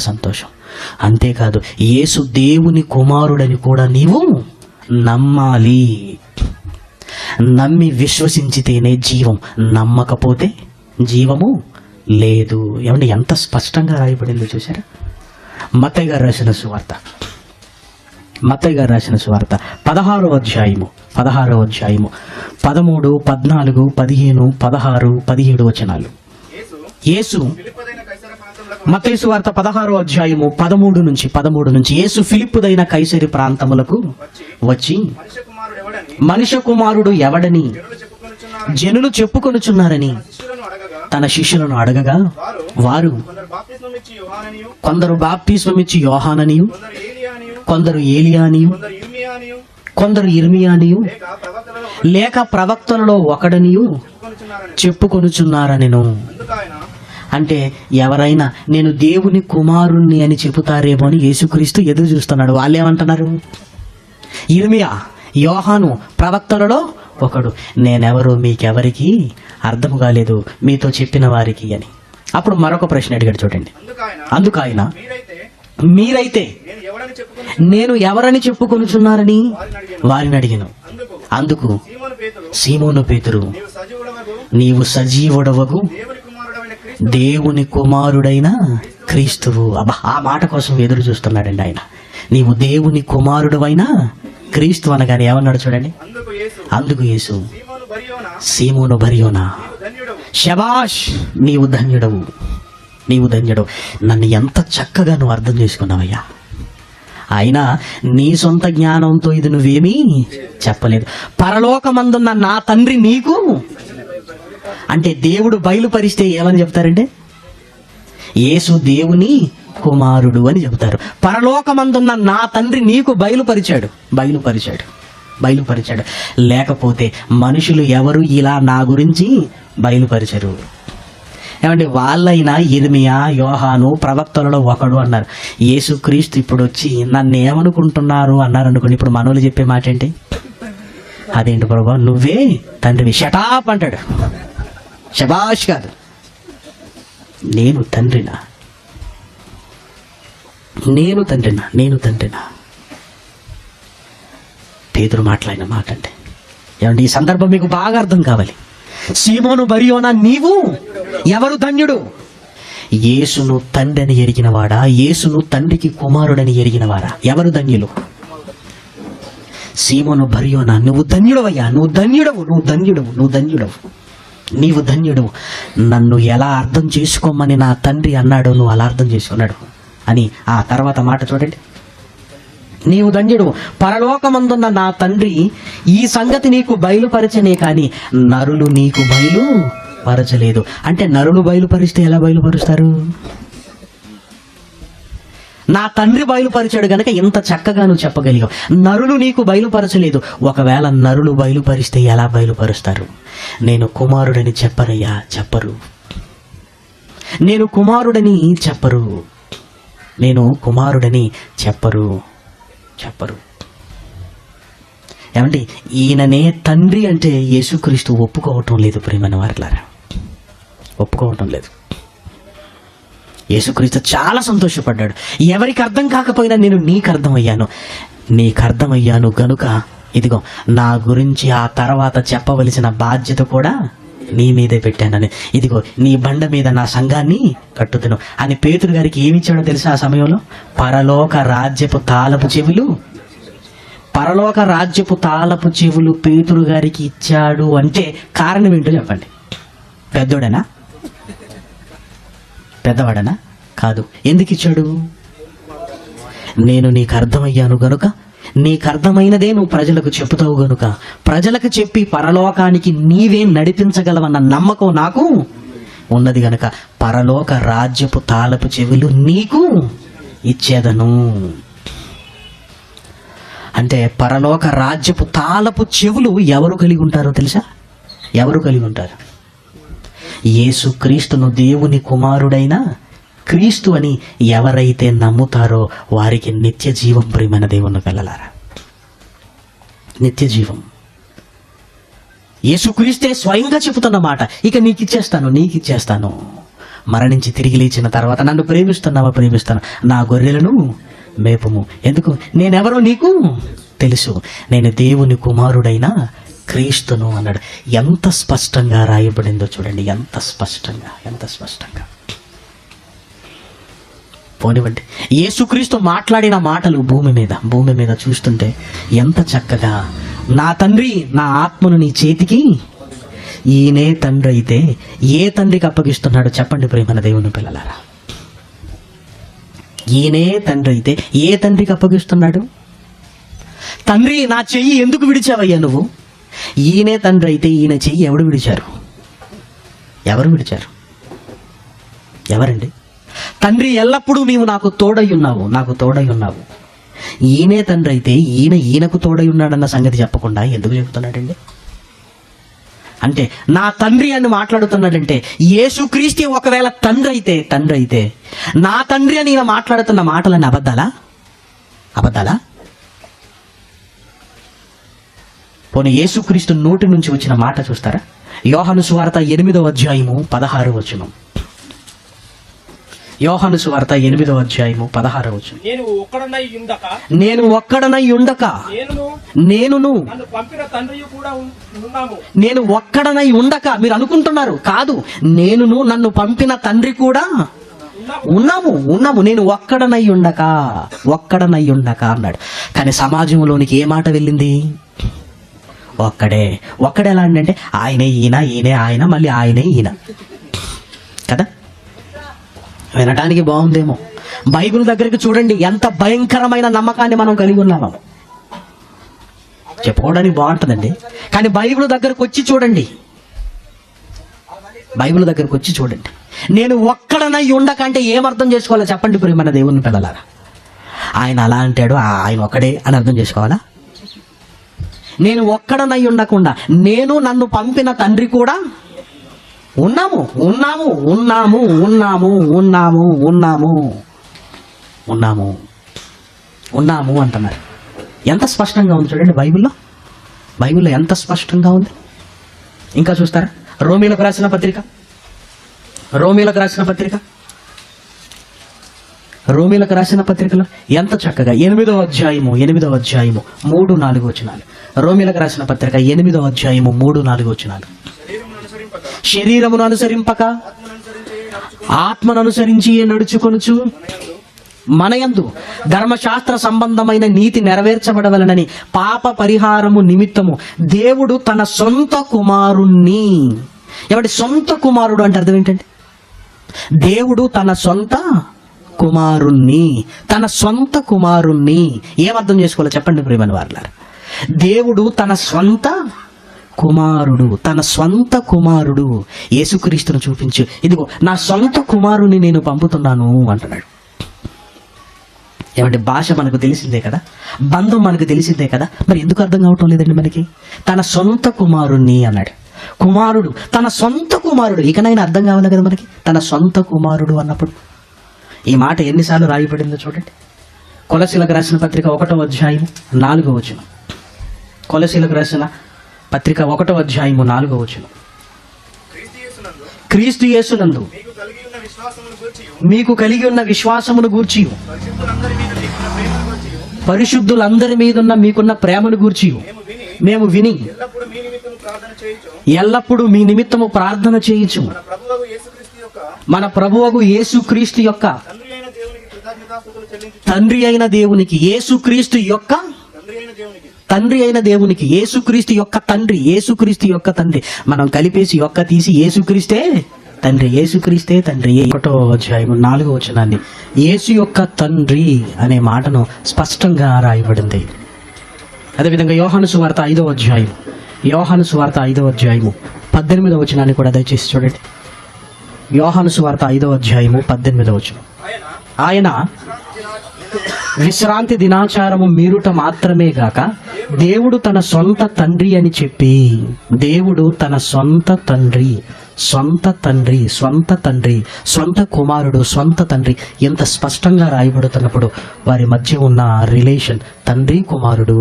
సంతోషం. అంతేకాదు యేసు దేవుని కుమారుడని కూడా నీవు నమ్మాలి. నమ్మి విశ్వసించితేనే జీవం, నమ్మకపోతే జీవము లేదు. ఏమంటే ఎంత స్పష్టంగా రాయబడిందో చూసారా? మత్తయి గారు రాసిన సువార్త 16వ అధ్యాయము 13, 14, 15, 16, 17 వచనాలు. యేసు మత్తయి సువార్త 16వ అధ్యాయము 13 నుంచి యేసు ఫిలిప్పుదైన కైసరి ప్రాంతములకు వచ్చి మనుష్య కుమారుడు ఎవడని జనులు చెప్పుకొనుచున్నారని తన శిష్యులను అడగగా వారు కొందరు బాప్తిస్మమిచ్చి యోహాననియు, కొందరు ఏలియానియు, కొందరు ఇర్మియానియు లేక ప్రవక్తలలో ఒకడనియు చెప్పుకొనుచున్నారనెను. అంటే ఎవరైనా నేను దేవుని కుమారుణ్ణి అని చెబుతారేమో అని యేసుక్రీస్తు ఎదురు చూస్తున్నాడు. వాళ్ళేమంటున్నారు? ఇర్మియా, యోహాను ప్రవక్తలలో ఒకడు. నేనెవరో మీకెవరికి అర్థం కాలేదు, మీతో చెప్పిన వారికి అని. అప్పుడు మరొక ప్రశ్న అడిగాడు చూడండి. అందుకు ఆయన, మీరైతే నేను ఎవరని చెప్పుకొనుచున్నారని వారిని అడిగాను. అందుకు సీమోను పేతురు, నీవు సజీవుడవగు దేవుని కుమారుడైన క్రీస్తువు. అబ్బా, ఆ మాట కోసం ఎదురు చూస్తున్నాడండి ఆయన. నీవు దేవుని కుమారుడవైన క్రీస్తు అనగానే ఏమన్నాడు చూడండి. అందుకు యేసు, సీమోను బరియోనా, శబాష్, నీవు ధన్యుడవు, నీవు ధన్యుడవు. నన్ను ఎంత చక్కగా నువ్వు అర్థం చేసుకున్నావయ్యా. అయినా నీ సొంత జ్ఞానంతో ఇది నువ్వేమీ చెప్పలేదు. పరలోకమందున్న నా తండ్రి నీకు, అంటే దేవుడు బయలుపరిస్తే ఏమని చెప్తారంటే యేసు దేవుని కుమారుడు అని చెబుతారు. పరలోకమందున్న నా తండ్రి నీకు బయలుపరిచాడు. లేకపోతే మనుషులు ఎవరు ఇలా నా గురించి బయలుపరిచారు. ఏమంటే వాళ్ళైనా ఇర్మియా, యోహాను ప్రవక్తలలో ఒకడు అన్నారు. యేసుక్రీస్తు ఇప్పుడు వచ్చి నన్ను ఏమనుకుంటున్నారు అన్నారు అనుకోండి. ఇప్పుడు మనోళ్ళు చెప్పే మాట ఏంటి? అదేంటి ప్రభా, నువ్వే తండ్రివి, షటాప్ అంటాడు. శబాష్ కాదు, నేను తండ్రినా. పేతురు మాట్లాడిన మాట అంటే ఏమంటే ఈ సందర్భం మీకు బాగా అర్థం కావాలి. సీమోను బరియోనా, నీవు ఎవరు ధన్యుడు? యేసును తండ్రి అని ఎరిగినవాడా, యేసును తండ్రికి కుమారుడని ఎరిగినవారా? ఎవరు ధన్యులు? సీమోను బరియోనా, నువ్వు ధన్యుడవయ్యా, నువ్వు ధన్యుడవు. నన్ను ఎలా అర్థం చేసుకోమని నా తండ్రి అన్నాడు, నువ్వు అలా అర్థం చేసుకున్నాడు అని. ఆ తర్వాత మాట చూడండి. నీవు ధన్యుడు, పరలోకమందున్న నా తండ్రి ఈ సంగతి నీకు బయలుపరచనే కానీ నరులు నీకు బయలుపరచలేదు. అంటే నరులు బయలుపరిస్తే ఎలా బయలుపరుస్తారు? నా తండ్రి బయలుపరిచాడు గనక ఇంత చక్కగా నువ్వు చెప్పగలిగావు. నరులు నీకు బయలుపరచలేదు. ఒకవేళ నరులు బయలుపరిస్తే ఎలా బయలుపరుస్తారు? నేను కుమారుడని చెప్పరయ్యా, చెప్పరు. నేను కుమారుడని చెప్పరు. ఏమండి, ఈయననే తండ్రి అంటే యేసుక్రీస్తు ఒప్పుకోవటం లేదు. ప్రియమైన వారిలారా, ఒప్పుకోవటం లేదు. యేసుక్రీస్తు చాలా సంతోషపడ్డాడు. ఎవరికి అర్థం కాకపోయినా నేను నీకు అర్థమయ్యాను గనుక ఇదిగో నా గురించి ఆ తర్వాత చెప్పవలసిన బాధ్యత కూడా నీ మీదే పెట్టానని. ఇదిగో నీ బండ మీద నా సంఘాన్ని కట్టుదును అని పేతురు గారికి ఏమిచ్చాడో తెలుసా? ఆ సమయంలో పరలోక రాజ్యపు తాళపు చెవులు పేతురు గారికి ఇచ్చాడు. అంటే కారణం ఏంటో చెప్పండి. పెద్దవాడనా? కాదు. ఎందుకు ఇచ్చాడు? నేను నీకు అర్థమయ్యాను గనుక, నీకు అర్థమైనదే నువ్వు ప్రజలకు చెప్పుతావు గనుక, ప్రజలకు చెప్పి పరలోకానికి నీవే నడిపించగలవన్న నమ్మకం నాకు ఉన్నది గనుక పరలోక రాజ్యపు తాళపు చెవులు నీకు ఇచ్చేదను. అంటే పరలోక రాజ్యపు తాళపు చెవులు ఎవరు కలిగి ఉంటారో తెలుసా? ఎవరు కలిగి ఉంటారు? యేసుక్రీస్తును దేవుని కుమారుడైన క్రీస్తు అని ఎవరైతే నమ్ముతారో వారికి నిత్య జీవం. ప్రియమైన దేవుని పిల్లలారా, నిత్య జీవం యేసుక్రీస్తే స్వయంగా చెబుతున్న మాట. ఇక నీకు ఇచ్చేస్తాను. మరణించి తిరిగి లేచిన తర్వాత నన్ను ప్రేమిస్తాను, నా గొర్రెలను మేపుము. ఎందుకు? నేనెవరో నీకు తెలుసు, నేను దేవుని కుమారుడైన క్రీస్తును అన్నాడు. ఎంత స్పష్టంగా రాయబడిందో చూడండి, ఎంత స్పష్టంగా. పోనివ్వండి, యేసుక్రీస్తు మాట్లాడిన మాటలు భూమి మీద చూస్తుంటే ఎంత చక్కగా, నా తండ్రి నా ఆత్మను నీ చేతికి, ఈయనే తండ్రి అయితే ఏ తండ్రికి అప్పగిస్తున్నాడు చెప్పండి ప్రియమైన దేవుని పిల్లలారా? ఈయనే తండ్రి అయితే ఏ తండ్రికి అప్పగిస్తున్నాడు? తండ్రి నా చెయ్యి ఎందుకు విడిచావయ్యా నువ్వు? ఈయనే తండ్రి అయితే ఈయన చెయ్యి ఎవరు విడిచారు? ఎవరండి? తండ్రి ఎల్లప్పుడూ నీవు నాకు తోడై ఉన్నావు. ఈయనే తండ్రి అయితే ఈయనకు తోడై ఉన్నాడన్న సంగతి చెప్పకుండా ఎందుకు చెబుతున్నాడండి? అంటే నా తండ్రి అని మాట్లాడుతున్నాడంటే యేసుక్రీస్తు ఒకవేళ తండ్రి అయితే నా తండ్రి అని ఈయన మాట్లాడుతున్న మాటలని అబద్ధాలా? పోనీ యేసుక్రీస్తు నోటి నుంచి వచ్చిన మాట చూస్తారా? యోహాను సువార్త 8వ అధ్యాయము 16వ వచనం. యోహాను సువార్త 8వ అధ్యాయము 16వ వచనం. నేను ఒక్కడనై ఉండక నేను ఒక్కడనై ఉండక నేనును నన్ను పంపిన తండ్రియు కూడా ఉన్నాము. నేను ఒక్కడనై ఉండక మీరు అనుకుంటున్నారు, కాదు, నేనును నన్ను పంపిన తండ్రి కూడా ఉన్నాము. నేను ఒక్కడనై ఉండక అన్నాడు. కానీ సమాజంలోనికి ఏ మాట వెళ్ళింది? ఒక్కడే ఎలా అంటే ఆయనే ఈయనే ఆయన, మళ్ళీ ఆయనే ఈయన కదా. వినటానికి బాగుందేమో. బైబిల్ దగ్గరికి చూడండి, ఎంత భయంకరమైన నమ్మకాన్ని మనం కలిగి ఉన్నాము. చెప్పుకోవడానికి బాగుంటుందండి, కానీ బైబిల్ దగ్గరకు వచ్చి చూడండి. నేను ఒక్కడనై ఉండకంటే ఏమర్థం చేసుకోవాలో చెప్పండి ప్రియమైన దేవుని పిల్లలారా. ఆయన అలా అంటాడు, ఆయన ఒక్కడే అని అర్థం చేసుకోవాలా? నేను ఒక్కడనై ఉండకుండా నేను నన్ను పంపిన తండ్రి కూడా ఉన్నాము అంటున్నారు. ఎంత స్పష్టంగా ఉంది చూడండి బైబిల్లో ఎంత స్పష్టంగా ఉంది. ఇంకా చూస్తారా? రోమీలకు రాసిన పత్రిక 8వ ఎంత చక్కగా 8వ అధ్యాయము 3-4 వచనాలు. రోమీలకు రాసిన పత్రిక 8వ అధ్యాయము 3-4 వచనాలు. శరీరమును అనుసరింపక ఆత్మను అనుసరించి నడుచుకొనుచు మనయందు ధర్మశాస్త్ర సంబంధమైన నీతి నెరవేర్చబడవలనని పాప పరిహారము నిమిత్తము దేవుడు తన సొంత కుమారుణ్ణి, ఏమంటే సొంత కుమారుడు అంటే అర్థం ఏంటంటే దేవుడు తన సొంత కుమారుణ్ణి ఏమర్థం చేసుకోవాలో చెప్పండి ప్రియమైన వారలారా. దేవుడు తన స్వంత కుమారుడు యేసుక్రీస్తును చూపించు, ఇదిగో నా సొంత కుమారుని నేను పంపుతున్నాను అంటున్నాడు. ఏమంటే భాష మనకు తెలిసిందే కదా, బంధం మనకు తెలిసిందే కదా, మరి ఎందుకు అర్థం కావటం లేదండి మనకి? తన సొంత కుమారుణ్ణి అన్నాడు. కుమారుడు, తన సొంత కుమారుడు, ఇకనైనా అర్థం కావాలి కదా మనకి. తన సొంత కుమారుడు అన్నప్పుడు ఈ మాట ఎన్నిసార్లు రాయబడిందో చూడండి. కొలసీలకు రాసిన పత్రిక 1వ అధ్యాయము 4వ వచనం. కొలసీలకు రాసిన పత్రిక 1వ అధ్యాయము 4వ వచనం. క్రీస్తు యేసునందు మీకు కలిగి ఉన్న విశ్వాసమును గూర్చి పరిశుద్ధులందరి మీదున్న మీకున్న ప్రేమను గూర్చి మేము విని ఎల్లప్పుడూ మీ నిమిత్తము ప్రార్థన చేయించు మన ప్రభువగు యేసుక్రీస్తు యొక్క తండ్రి అయిన దేవునికి, యేసుక్రీస్తు యొక్క యేసుక్రీస్తు యొక్క తండ్రి. మనం కలిపేసి యొక్క తీసి యేసుక్రీస్తే తండ్రి. 1వ అధ్యాయం 4వ వచనాన్ని యేసు యొక్క తండ్రి అనే మాటను స్పష్టంగా రాయబడింది. అదేవిధంగా యోహాను సువార్త 5వ అధ్యాయం 18వ వచనాన్ని కూడా దయచేసి చూడండి. యోహాను సువార్త 5వ అధ్యాయము 18వ వచనం. ఆయన విశ్రాంతి దినాచారము మీరుట మాత్రమే గాక దేవుడు తన సొంత తండ్రి అని చెప్పి, దేవుడు తన సొంత తండ్రి, సొంత కుమారుడు, సొంత తండ్రి ఎంత స్పష్టంగా రాయబడుతున్నప్పుడు వారి మధ్య ఉన్న రిలేషన్ తండ్రి కుమారుడు.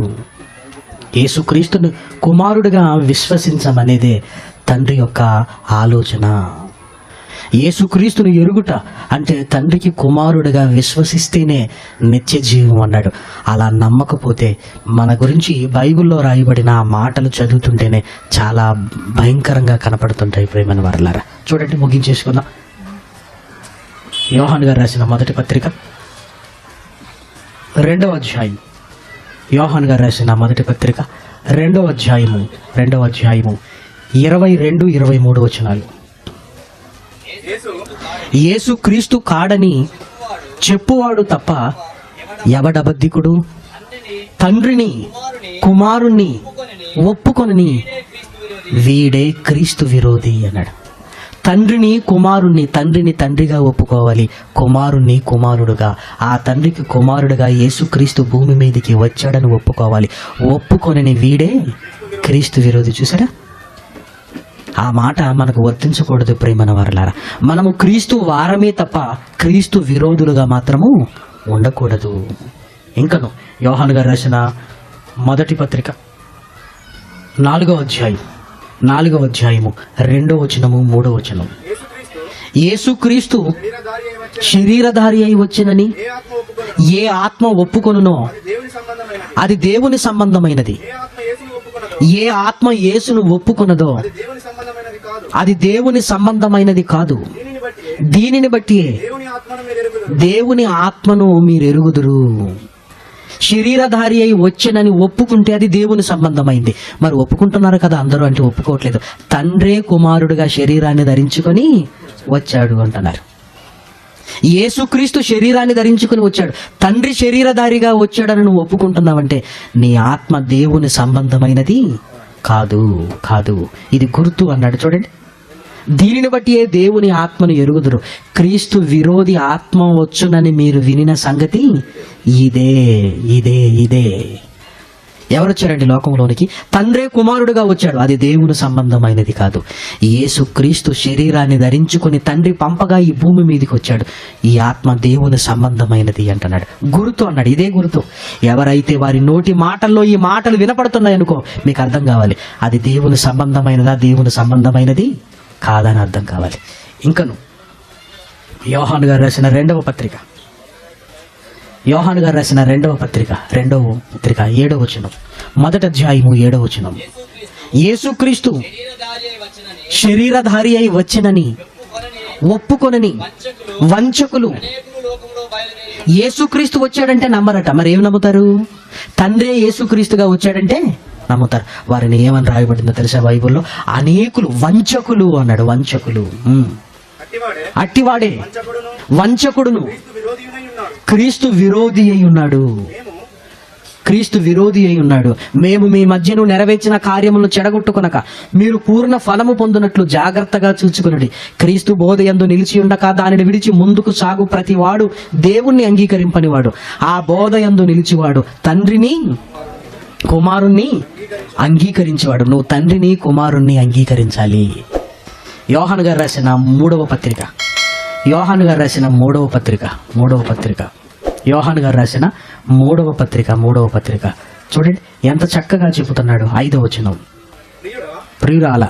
యేసుక్రీస్తును కుమారుడిగా విశ్వసించమనేదే తండ్రి యొక్క ఆలోచన. యేసుక్రీస్తును ఎరుగుట అంటే తండ్రికి కుమారుడిగా విశ్వసిస్తేనే నిత్య జీవం అన్నాడు. అలా నమ్మకపోతే మన గురించి బైబిల్లో రాయబడిన ఆ మాటలు చదువుతుంటేనే చాలా భయంకరంగా కనపడుతుంటాయి ప్రేమని వారలారా. చూడండి, ముగించేసుకుందాం. యోహాను గారు రాసిన మొదటి పత్రిక 2వ అధ్యాయం. యోహాను గారు రాసిన మొదటి పత్రిక 2వ అధ్యాయము 22-23 వచనాలు. యేసు క్రీస్తు కాడని చెప్పువాడు తప్ప ఎవడబద్ధికుడు? తండ్రిని కుమారుణ్ణి ఒప్పుకొనని వీడే క్రీస్తు విరోధి అన్నాడు. తండ్రిని తండ్రిగా ఒప్పుకోవాలి, కుమారుణ్ణి కుమారుడుగా, ఆ తండ్రికి కుమారుడుగా యేసుక్రీస్తు భూమి మీదకి వచ్చాడని ఒప్పుకోవాలి. ఒప్పుకొనని వీడే క్రీస్తు విరోధి. చూసారా, ఆ మాట మనకు వర్తించకూడదు ప్రేమన వారలారా. మనము క్రీస్తు వారమే తప్ప క్రీస్తు విరోధులుగా మాత్రము ఉండకూడదు. ఇంకను యోహాను గారు రాసిన మొదటి పత్రిక 4వ అధ్యాయము 2వ వచనము 3వ వచనం. యేసుక్రీస్తు శరీరధారి అయి వచ్చెను. శరీరధారి అయి వచ్చినని ఏ ఆత్మ ఒప్పుకొనదు ఏ ఆత్మ ఒప్పుకొనునో అది దేవుని సంబంధమైనది. అది దేవుని సంబంధమైనది. ఏ ఆత్మ యేసును ఒప్పుకొనదో ఏ ఆత్మ యేసును ఒప్పుకొనదో అది దేవుని సంబంధమైనది కాదు. అది దేవుని సంబంధమైనది కాదు. దీనిని బట్టి దీనిని బట్టి దేవుని ఆత్మను మీరు ఎరుగుదురు. దేవుని ఆత్మను మీరు ఎరుగుదురు. శరీరధారి అయి వచ్చనని ఒప్పుకుంటే అది దేవుని సంబంధమైంది. మరి ఒప్పుకుంటున్నారు కదా అందరూ అంటే ఒప్పుకోవట్లేదు. తండ్రే కుమారుడుగా శరీరాన్ని ధరించుకొని వచ్చాడు అంటున్నారు. యేసుక్రీస్తు శరీరాన్ని ధరించుకుని వచ్చాడు. తండ్రి శరీరధారిగా వచ్చాడని నువ్వు ఒప్పుకుంటున్నావంటే నీ ఆత్మ దేవుని సంబంధమైనది కాదు. కాదు, ఇది గుర్తు అన్నాడు. చూడండి, దీనిని బట్టి దేవుని ఆత్మను ఎరుగుదురు. క్రీస్తు విరోధి ఆత్మ వచ్చునని మీరు వినిన సంగతి ఇదే ఇదే ఇదే. ఎవరు వచ్చారండి లోకంలోనికి? తండ్రే కుమారుడుగా వచ్చాడు. అది దేవుని సంబంధమైనది కాదు. యేసు క్రీస్తు శరీరాన్ని ధరించుకుని తండ్రి పంపగా ఈ భూమి మీదకి వచ్చాడు. ఈ ఆత్మ దేవుని సంబంధమైనది అంటున్నాడు. గుర్తు అన్నాడు. ఇదే గుర్తు. ఎవరైతే వారి నోటి మాటల్లో ఈ మాటలు వినపడుతున్నాయనుకో మీకు అర్థం కావాలి అది దేవుని సంబంధమైనదా దేవుని సంబంధమైనది కాదని అర్థం కావాలి. ఇంకను యోహాను గారు రాసిన రెండవ పత్రిక, యోహాను గారు రాసిన రెండవ పత్రిక 7వ వచనం, మొదటి అధ్యాయము 7వ వచనం. యేసుక్రీస్తు శరీరధారి అయి వచ్చినని ఒప్పుకొనని వంచకులు యేసుక్రీస్తు వచ్చాడంటే నమ్మరట. మరి ఏం నమ్ముతారు? తండ్రే యేసుక్రీస్తుగా వచ్చాడంటే నమ్ముతారు. వారిని ఏమని రాయబడిందో తెలుసా బైబిల్లో? అనేకులు వంచకులు అన్నాడు. వంచకులు. అట్టివాడే అట్టివాడే వంచకుడును వంచకుడును క్రీస్తు విరోధియునై ఉన్నాడు. క్రీస్తు విరోధి అయి ఉన్నాడు. మేము క్రీస్తు విరోధి అయి ఉన్నాడు. మేము మీ మధ్యను నెరవేర్చిన కార్యములను చెడగొట్టుకొనక మీరు పూర్ణ ఫలము పొందునట్లు జాగ్రత్తగా చూచుకునడి. క్రీస్తు బోధయందు నిలిచి ఉండక దానిని విడిచి ముందుకు సాగు ప్రతివాడు దేవుణ్ణి అంగీకరింపనివాడు. ఆ బోధయందు నిలిచివాడు తండ్రిని కుమారుణ్ణి అంగీకరించేవాడు. నువ్వు తండ్రిని కుమారుణ్ణి అంగీకరించాలి. యోహాను గారు రాసిన మూడవ పత్రిక, యోహాను గారు రాసిన మూడవ పత్రిక యోహాను గారు రాసిన మూడవ పత్రిక చూడండి ఎంత చక్కగా చెబుతున్నాడు. 5వ వచనం. ప్రియురాల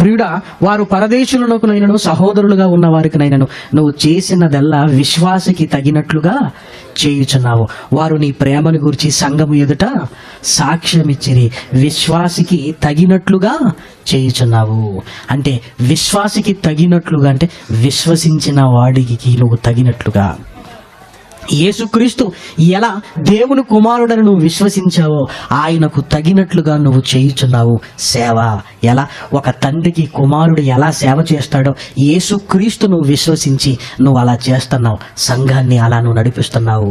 ప్రియుడా, వారు పరదేశులకునైనను సహోదరులుగా ఉన్న వారికినైనను నువ్వు చేసినదల్లా విశ్వాసకి తగినట్లుగా చేయుచున్నావు. వారు నీ ప్రేమను గురించి సంఘము ఎదుట సాక్ష్యమిచ్చిరి. విశ్వాసికి తగినట్లుగా చేయుచున్నావు అంటే విశ్వాసికి తగినట్లుగా అంటే విశ్వసించిన వాడికి నువ్వు తగినట్లుగా. యేసుక్రీస్తు ఎలా దేవుని కుమారుడని నువ్వు విశ్వసించావో ఆయనకు తగినట్లుగా నువ్వు చేయుచున్నావు సేవ. ఎలా ఒక తండ్రికి కుమారుడు ఎలా సేవ చేస్తాడో యేసుక్రీస్తు నువ్వు విశ్వసించి నువ్వు అలా చేస్తున్నావు. సంఘాన్ని అలా నువ్వు నడిపిస్తున్నావు.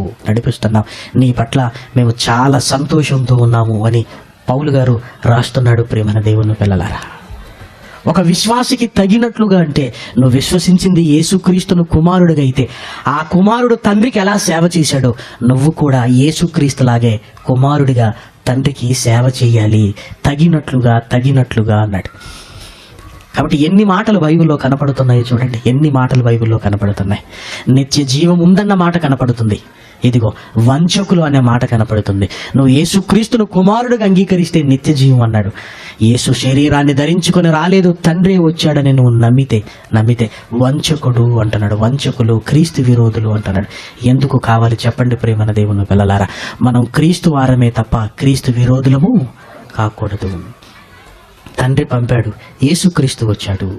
నీ పట్ల మేము చాలా సంతోషంతో ఉన్నాము అని పౌలు గారు రాస్తున్నాడు. ప్రేమన దేవుని పిల్లలారా, ఒక విశ్వాసికి తగినట్లుగా అంటే నువ్వు విశ్వసించింది యేసుక్రీస్తును కుమారుడిగా అయితే ఆ కుమారుడు తండ్రికి ఎలా సేవ చేశాడో నువ్వు కూడా యేసుక్రీస్తులాగే కుమారుడిగా తండ్రికి సేవ చేయాలి. తగినట్లుగా అన్నాడు. కాబట్టి ఎన్ని మాటలు బైబిల్లో కనపడుతున్నాయో చూడండి. ఎన్ని మాటలు బైబిల్లో కనపడుతున్నాయి. నిత్య జీవం ఉందన్న మాట కనపడుతుంది. ఇదిగో వంచకులు అనే మాట కనపడుతుంది. నువ్వు యేసుక్రీస్తును కుమారుడిగా అంగీకరిస్తే నిత్య జీవం అన్నాడు. యేసు శరీరాన్ని ధరించుకొని రాలేదు, తండ్రి వచ్చాడని నువ్వు నమ్మితే వంచకుడు అంటున్నాడు. వంచకులు, క్రీస్తు విరోధులు అంటున్నాడు. ఎందుకు కావాలి చెప్పండి ప్రేమన దేవుని పిల్లలారా? మనం క్రీస్తు వారమే తప్ప క్రీస్తు విరోధులము కాకూడదు. తండ్రి పంపాడు, యేసుక్రీస్తు వచ్చాడు.